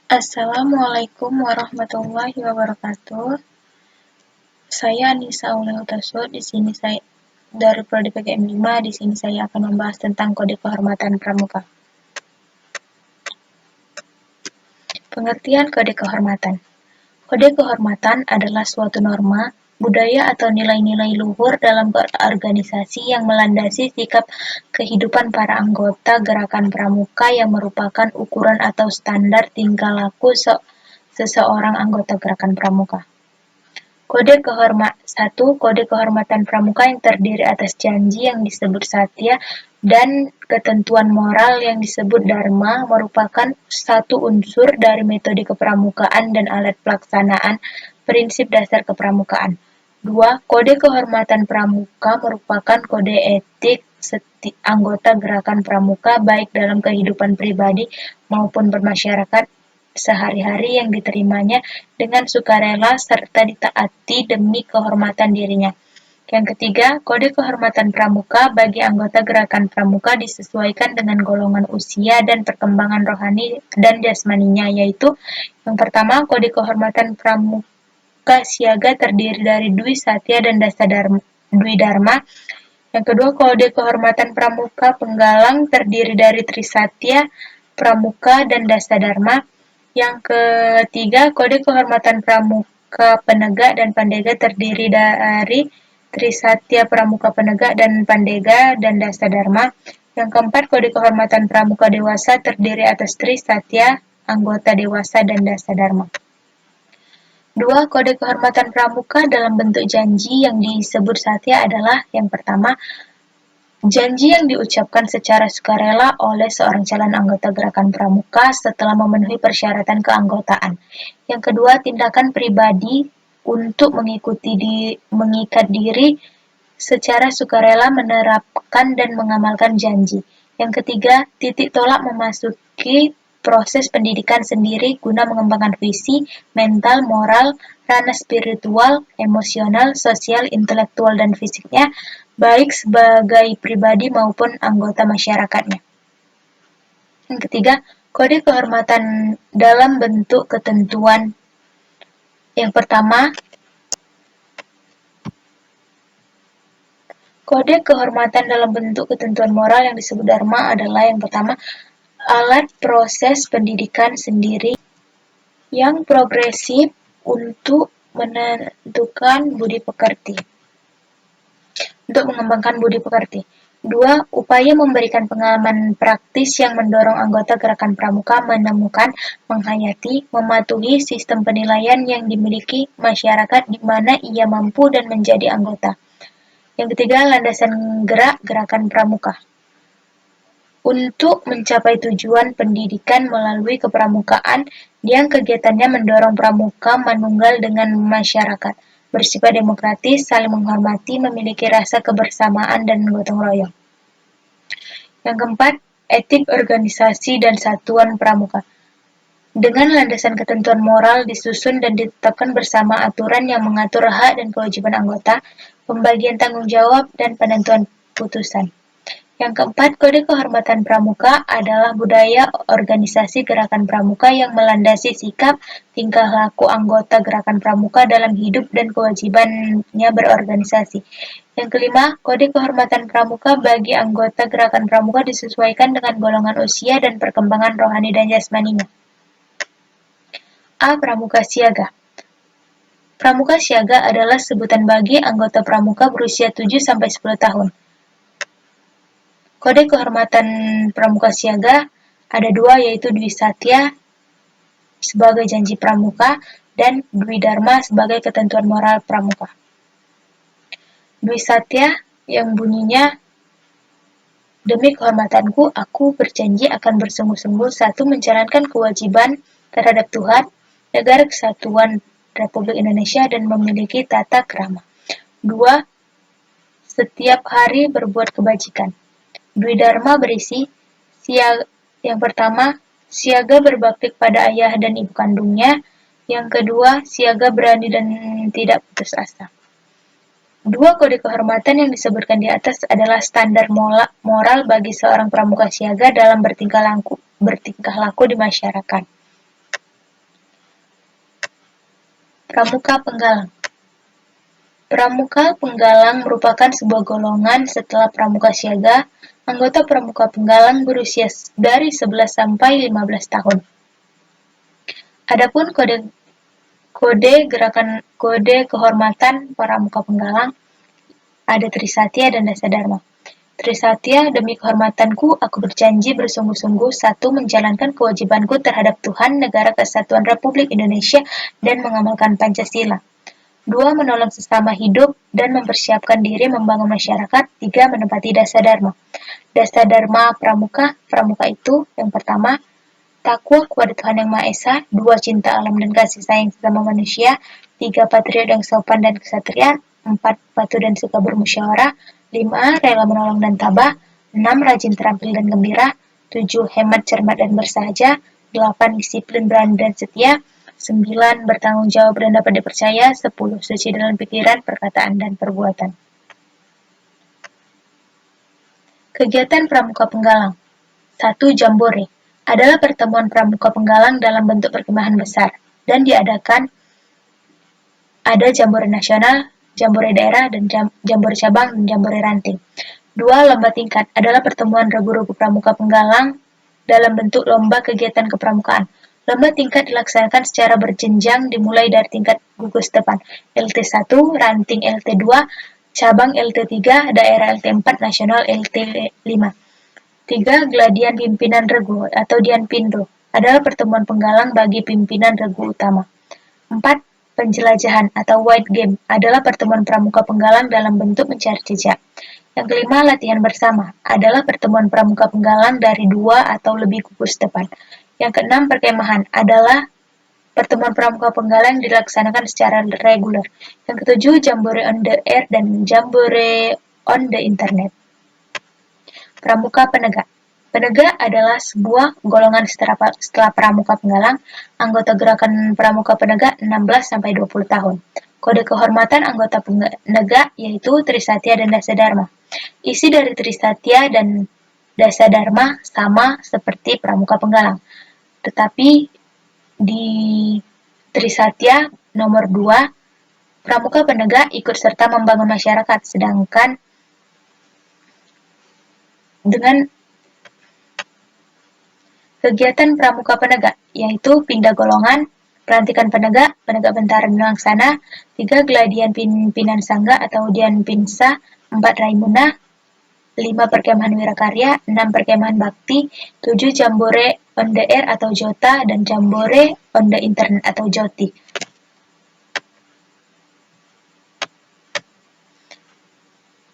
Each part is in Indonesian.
Assalamualaikum warahmatullahi wabarakatuh. Saya Anissa Aulihutasud. Di sini saya dari Prodi PKM 5. Di sini saya akan membahas tentang Kode Kehormatan Pramuka. Pengertian Kode Kehormatan. Kode kehormatan adalah suatu norma, budaya atau nilai-nilai luhur dalam berorganisasi yang melandasi sikap kehidupan para anggota gerakan pramuka yang merupakan ukuran atau standar tingkah laku seseorang anggota gerakan pramuka. Kode kehormatan pramuka yang terdiri atas janji yang disebut satya dan ketentuan moral yang disebut dharma merupakan satu unsur dari metode kepramukaan dan alat pelaksanaan prinsip dasar kepramukaan. 2. Kode kehormatan pramuka merupakan kode etik anggota gerakan pramuka baik dalam kehidupan pribadi maupun bermasyarakat sehari-hari yang diterimanya dengan sukarela serta ditaati demi kehormatan dirinya. Yang ketiga, kode kehormatan pramuka bagi anggota gerakan pramuka disesuaikan dengan golongan usia dan perkembangan rohani dan jasmaninya, yaitu yang pertama, kode kehormatan pramuka siaga terdiri dari Dwi Satya dan Dwi Dharma. Yang kedua, kode kehormatan pramuka penggalang terdiri dari Trisatya, Pramuka, dan Dasa Dharma. Yang ketiga, kode kehormatan pramuka penegak dan pandega terdiri dari Trisatya, Pramuka penegak, dan pandega, dan Dasa Dharma. Yang keempat, kode kehormatan pramuka dewasa terdiri atas Trisatya, anggota dewasa, dan Dasa Dharma. 2. Kode kehormatan pramuka dalam bentuk janji yang disebut satya adalah yang pertama, janji yang diucapkan secara sukarela oleh seorang calon anggota gerakan pramuka setelah memenuhi persyaratan keanggotaan. Yang kedua, tindakan pribadi untuk mengikat diri secara sukarela menerapkan dan mengamalkan janji. Yang ketiga, titik tolak memasuki proses pendidikan sendiri guna mengembangkan visi, mental, moral, ranah spiritual, emosional, sosial, intelektual, dan fisiknya, baik sebagai pribadi maupun anggota masyarakatnya. Yang ketiga, kode kehormatan dalam bentuk ketentuan. Yang pertama, kode kehormatan dalam bentuk ketentuan moral yang disebut dharma adalah yang pertama, alat proses pendidikan sendiri yang progresif untuk menentukan budi pekerti. Untuk mengembangkan budi pekerti. 2. Upaya memberikan pengalaman praktis yang mendorong anggota gerakan pramuka menemukan, menghayati, mematuhi sistem penilaian yang dimiliki masyarakat di mana ia mampu dan menjadi anggota. Yang ketiga, landasan gerakan pramuka. Untuk mencapai tujuan pendidikan melalui kepramukaan yang kegiatannya mendorong pramuka manunggal dengan masyarakat, bersifat demokratis, saling menghormati, memiliki rasa kebersamaan dan gotong royong. Yang keempat, etik organisasi dan satuan pramuka. Dengan landasan ketentuan moral disusun dan ditetapkan bersama aturan yang mengatur hak dan kewajiban anggota, pembagian tanggung jawab, dan penentuan putusan. Yang keempat, kode kehormatan pramuka adalah budaya organisasi gerakan pramuka yang melandasi sikap, tingkah laku anggota gerakan pramuka dalam hidup dan kewajibannya berorganisasi. Yang kelima, kode kehormatan pramuka bagi anggota gerakan pramuka disesuaikan dengan golongan usia dan perkembangan rohani dan jasmaninya. A. Pramuka siaga. Pramuka siaga adalah sebutan bagi anggota pramuka berusia 7-10 tahun. Kode kehormatan pramuka siaga ada dua, yaitu Dwi Satya sebagai janji pramuka dan Dwi Dharma sebagai ketentuan moral pramuka. Dwi Satya yang bunyinya, demi kehormatanku, aku berjanji akan bersungguh-sungguh satu menjalankan kewajiban terhadap Tuhan, Negara Kesatuan Republik Indonesia dan memiliki tata krama. 2. Setiap hari berbuat kebajikan. Dwi Dharma berisi yang pertama, siaga berbakti pada ayah dan ibu kandungnya. Yang kedua, siaga berani dan tidak putus asa. 2 kode kehormatan yang disebutkan di atas adalah standar moral bagi seorang pramuka siaga dalam bertingkah laku di masyarakat. Pramuka Penggalang. Pramuka Penggalang merupakan sebuah golongan setelah Pramuka Siaga. Anggota Pramuka Penggalang berusia dari 11 sampai 15 tahun. Adapun kode kehormatan Pramuka Penggalang ada Trisatya dan Dasadharma. Trisatya, demi kehormatanku, aku berjanji bersungguh-sungguh, 1. Menjalankan kewajibanku terhadap Tuhan, Negara Kesatuan Republik Indonesia, dan mengamalkan Pancasila. 2. Menolong sesama hidup dan mempersiapkan diri membangun masyarakat. 3. Menepati Dasadharma. Dasadharma Pramuka itu, yang pertama, takwa kepada Tuhan Yang Maha Esa. 2. Cinta alam dan kasih sayang sesama manusia. 3. Patriot yang sopan dan kesatriaan. 4. Patuh dan suka bermusyawarah. 5. Rela menolong dan tabah. 6. Rajin terampil dan gembira. 7. Hemat, cermat, dan bersahaja. 8. Disiplin, berani, dan setia. 9. Bertanggung jawab dan dapat dipercaya. 10. Suci dalam pikiran, perkataan, dan perbuatan. Kegiatan Pramuka Penggalang. 1. Jambore adalah pertemuan Pramuka Penggalang dalam bentuk perkemahan besar dan diadakan ada Jambore Nasional, Jambore Daerah, dan Jambore Cabang, dan Jambore Ranting. 2. Lomba tingkat adalah pertemuan regu-regu Pramuka Penggalang dalam bentuk lomba kegiatan kepramukaan. Lomba tingkat dilaksanakan secara berjenjang dimulai dari tingkat gugus depan LT1, Ranting LT2, Cabang LT3, Daerah LT4, Nasional LT5. 3. Gladian Pimpinan Regu atau Dianpindo adalah pertemuan penggalang bagi pimpinan regu utama. 4. Penjelajahan atau Wide Game adalah pertemuan pramuka penggalang dalam bentuk mencari jejak. Yang kelima, latihan bersama adalah pertemuan pramuka penggalang dari 2 atau lebih gugus depan. Yang keenam, perkemahan adalah pertemuan pramuka penggalang dilaksanakan secara reguler. Yang ketujuh, Jambore on the Air dan Jambore on the Internet. Pramuka Penegak. Penegak adalah sebuah golongan setelah pramuka penggalang. Anggota gerakan pramuka penegak 16-20 tahun. Kode kehormatan anggota penegak yaitu Trisatya dan Dasadharma. Isi dari Trisatya dan Dasadharma sama seperti pramuka penggalang. Tetapi di Trisatya nomor 2, pramuka penegak ikut serta membangun masyarakat, sedangkan dengan kegiatan pramuka penegak, yaitu pindah golongan, pelantikan penegak, penegak bentara dan laksana, 3. Gladian pimpinan sangga atau Dianpinsa, 4. Raimuna, 5. Perkemahan Wirakarya, 6. Perkemahan Bakti, 7. Jambore on the Air atau Jota, dan Jambore on the Internet atau Joti.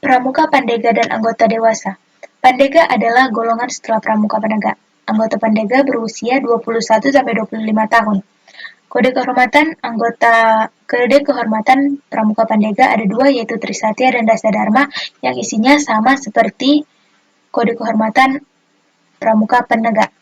Pramuka Pandega dan anggota dewasa. Pandega adalah golongan setelah pramuka penegak. Anggota Pandega berusia 21-25 tahun. Kode kehormatan pramuka Pandega ada 2, yaitu Trisatya dan Dasadharma, yang isinya sama seperti kode kehormatan pramuka penegak.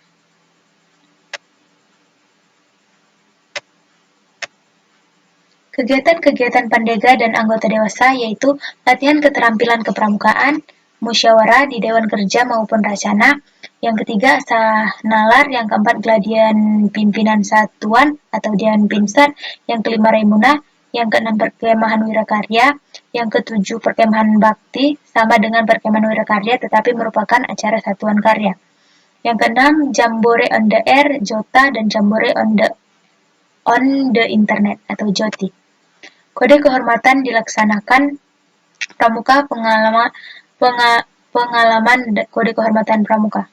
Kegiatan-kegiatan Pandega dan anggota dewasa yaitu latihan keterampilan kepramukaan, musyawarah di Dewan Kerja maupun Racana. Yang ketiga, asah nalar. Yang keempat, gladian pimpinan satuan atau Dianpinsan. Yang kelima, Raimuna. Yang keenam, perkemahan Wirakarya. Yang ketujuh, perkemahan Bakti, sama dengan perkemahan Wirakarya tetapi merupakan acara satuan karya. Yang keenam, Jambore on the Air, Jota, dan Jambore on the Internet atau Joti. Kode kehormatan dilaksanakan pramuka pengalaman kode kehormatan pramuka.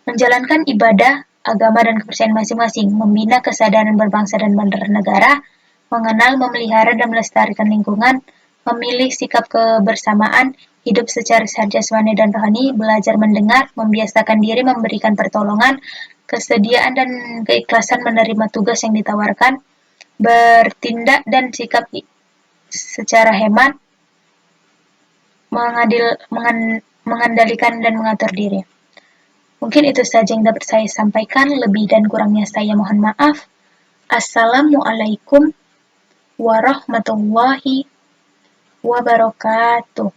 Menjalankan ibadah, agama, dan kepercayaan masing-masing, membina kesadaran berbangsa dan bernegara, mengenal, memelihara, dan melestarikan lingkungan, memilih sikap kebersamaan, hidup secara sehat jasmani dan rohani, belajar mendengar, membiasakan diri memberikan pertolongan, kesediaan dan keikhlasan menerima tugas yang ditawarkan, bertindak dan sikap secara hemat, mengendalikan dan mengatur diri. Mungkin itu saja yang dapat saya sampaikan, lebih dan kurangnya saya mohon maaf. Assalamualaikum warahmatullahi wabarakatuh.